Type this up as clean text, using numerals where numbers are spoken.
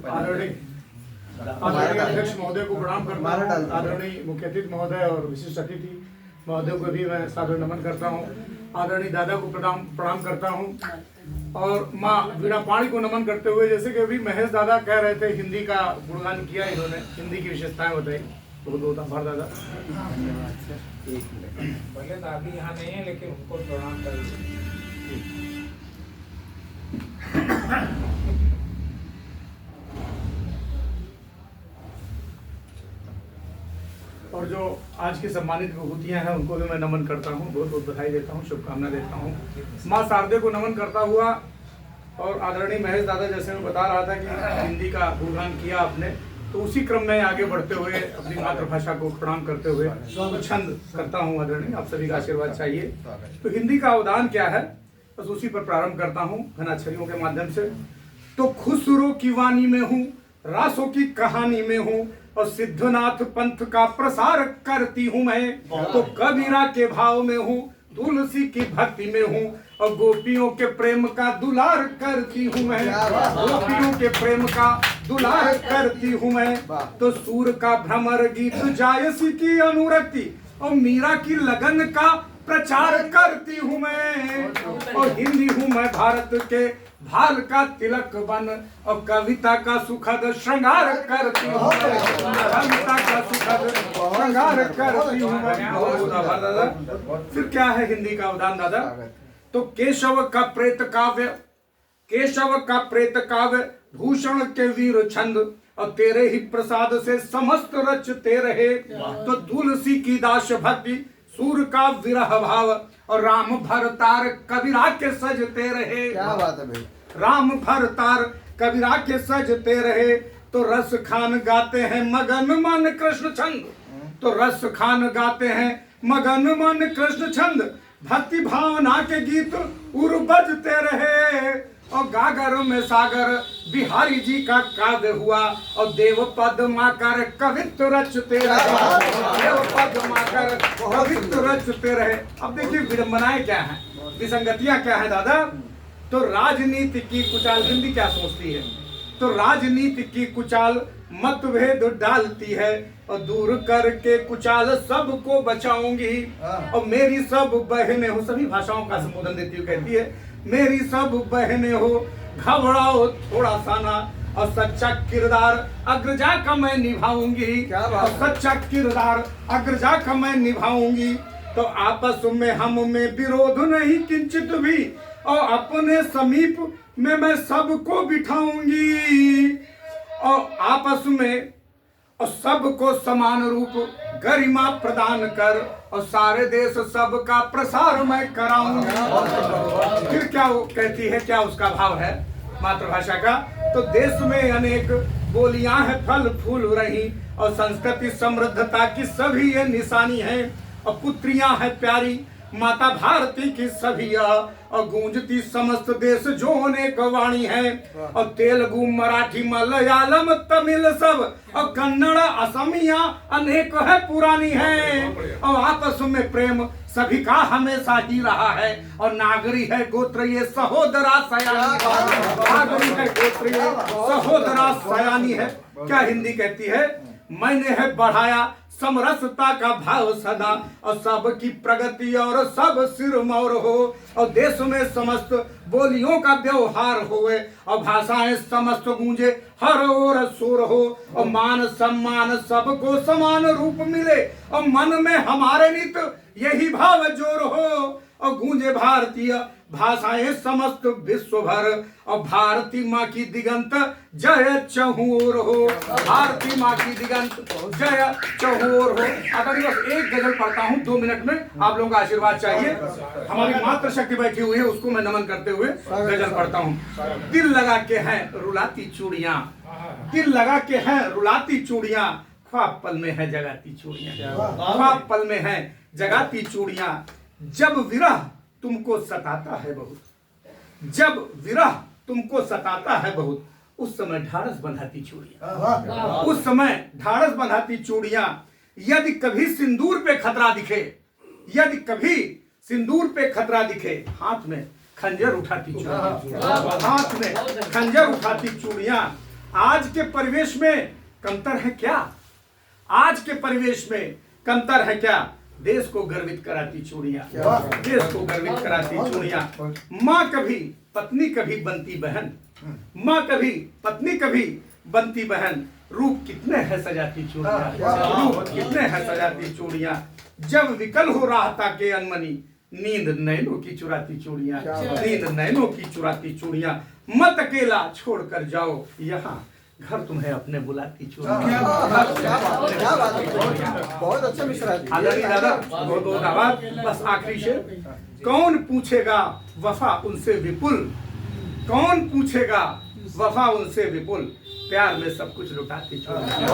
आदरणीय अध्यक्ष महोदय को प्रणाम करता हूँ। आदरणीय मुख्य अतिथि महोदय और विशिष्ट अतिथि महोदय को भी मैं सादर नमन करता हूँ। आदरणीय दादा को प्रणाम करता हूँ और माँ वीणा पाणी को नमन करते हुए, जैसे कि अभी महेश दादा कह रहे थे, हिंदी का गुणगान किया इन्होंने, हिंदी की विशेषताएं बताई। बहुत बहुत आभार दादा। भले दादी यहाँ नहीं है लेकिन उनको प्रणाम करिए। और जो आज की सम्मानित विभूतियां हैं उनको भी मैं नमन करता हूं, बहुत बहुत बधाई देता हूं, शुभकामना देता हूं। मां शारदे को नमन करता हुआ और आदरणीय महेश दादा, जैसे मैं बता रहा था कि हिंदी का गुणगान किया आपने, तो उसी क्रम में आगे बढ़ते हुए अपनी मातृभाषा को प्रणाम करते हुए छंद करता हूं। आदरणीय आप सभी का आशीर्वाद चाहिए। तो हिंदी का अवदान क्या है, बस उसी पर प्रारंभ करता हूं घनाक्षरियों के माध्यम से। तो खुसरो की वाणी में हूँ, रासों की कहानी में हूँ और सिद्धनाथ पंथ का प्रसार करती हूँ मैं। तो कबीरा के भाव में हूँ, तुलसी की भक्ति में हूँ और गोपियों के प्रेम का दुलार करती हूँ मैं। गोपियों के प्रेम का दुलार करती हूँ मैं। तो सूर का भ्रमर गीत, जायसी की अनुरक्ति और मीरा की लगन का प्रचार करती हूँ मैं। और हिंदी हूँ मैं भारत के भाल का तिलक बन और कविता का सुखद श्रृंगार करती हूँ। कविता का सुखद श्रृंगार करती हूँ मैं। फिर क्या है हिंदी का अवदान दादा? तो केशव का प्रेत काव्य, केशव का प्रेत काव्य, भूषण के वीर छंद और तेरे ही प्रसाद से समस्त रचते रहे। तो तुलसी की दास भक्ति, सूर का विरह भाव और राम भरतार कबीरा के सजते रहे। क्या बात है भाई। राम भरतार कबीरा के सजते रहे। तो रस खान गाते हैं मगन मन कृष्ण छंद, तो रस खान गाते हैं मगन मन कृष्ण छंद। भक्ति भावना के गीत उर बजते रहे और गागर में सागर बिहारी जी का काव्य हुआ और देव पद्माकर कवित्व रचते रहे। देव पद्माकर कवित्व रचते रहे। अब देखिए विडंबनाएं क्या है, विसंगतियां क्या है दादा? तो राजनीति की कुचाल हिंदी क्या सोचती है? तो राजनीति की कुचाल मतभेद डालती है और दूर करके कुचाल सबको बचाऊंगी। और मेरी सब बहनें हो, सभी भाषाओं का संबोधन देती हुई कहती है, मेरी सब बहनें हो घबराओ थोड़ा सा ना और सच्चा किरदार अग्रजा का मैं निभाऊंगी। और सच्चा किरदार अग्रजा का मैं निभाऊंगी। तो आपस में हम में विरोध नहीं किंचित भी और अपने समीप में मैं सबको बिठाऊंगी। और आपस में और सबको समान रूप गरिमा प्रदान कर और सारे देश सबका प्रसार मैं कराऊंगी। फिर क्या वो कहती है, क्या उसका भाव है मातृभाषा का? तो देश में अनेक बोलियां हैं फल फूल रही और संस्कृति समृद्धता की सभी ये निशानी है। और पुत्रियां हैं प्यारी माता भारती की सभी और गूंजती समस्त देश जो अनेक वाणी है। और तेलुगु मराठी मलयालम तमिल सब और कन्नड़ असमिया अनेक है पुरानी है। और आपस में प्रेम सभी का हमेशा ही रहा है और नागरी है गोत्र ये सहोदरा सयानी। नागरी है गोत्र ये सहोदरा सयानी है। क्या हिंदी कहती है? मैंने है बढ़ाया समरसता का भाव सदा और सबकी प्रगति और सब सिरमौर हो और देश में समस्त बोलियों का व्यवहार होए और भाषाएं समस्त गूंजे हर ओर शोर हो और मान सम्मान सबको समान रूप मिले और मन में हमारे नित यही भाव जोर हो और गूंजे भारतीय भाषाएं समस्त विश्व भर और भारती माँ की दिगंत जय चहुर हो। भारती माँ की दिगंत जय चहुर हो। अगर बस एक गजल पढ़ता हूँ 2 मिनट में, आप लोगों का आशीर्वाद चाहिए। हमारी मातृशक्ति बैठी हुई है, उसको मैं नमन करते हुए गजल पढ़ता हूँ। दिल लगा के हैं रुलाती चूड़ियाँ, दिल लगा के हैं रुलाती चूड़ियाँ, ख्वाब पल में है जगाती चूड़ियाँ, ख्वाब पल में है जगाती चूड़ियाँ। जब विरह तुमको सताता है बहुत, जब विरह तुमको सताता है बहुत, उस समय ढाढ़स बंधाती चूड़ियां, उस समय ढाढ़स बंधाती चूड़ियां। यदि कभी सिंदूर पे खतरा दिखे, यदि कभी सिंदूर पे खतरा दिखे, हाथ में खंजर उठाती चूड़ियां, हाथ में खंजर उठाती चूड़ियां। आज के परिवेश में कमतर है क्या? आज के परिवेश में कमतर है क्या? देश को गर्वित कराती चूड़ियां, देश को गर्वित कराती चूड़ियां। माँ कभी पत्नी कभी बनती बहन, माँ कभी पत्नी कभी बनती बहन। रूप कितने है सजाती चूड़ियां, रूप कितने है सजाती चूड़ियां। जब विकल हो रहा था के अनमनी, नींद नैनों की चुराती चूड़ियां, नींद नैनों की चुराती चूड़ियां। मत अकेला छोड़कर जाओ यहाँ, घर तुम्हें अपने बुलाती चूड़ियां। बहुत अच्छा मिश्रा जी। आदरणीय दादा, बहुत बहुत आभार। बस आखिरी शेर, कौन पूछेगा वफा उनसे विपुल, कौन पूछेगा वफा उनसे विपुल। प्यार में सब कुछ लुटाती चूड़ियां।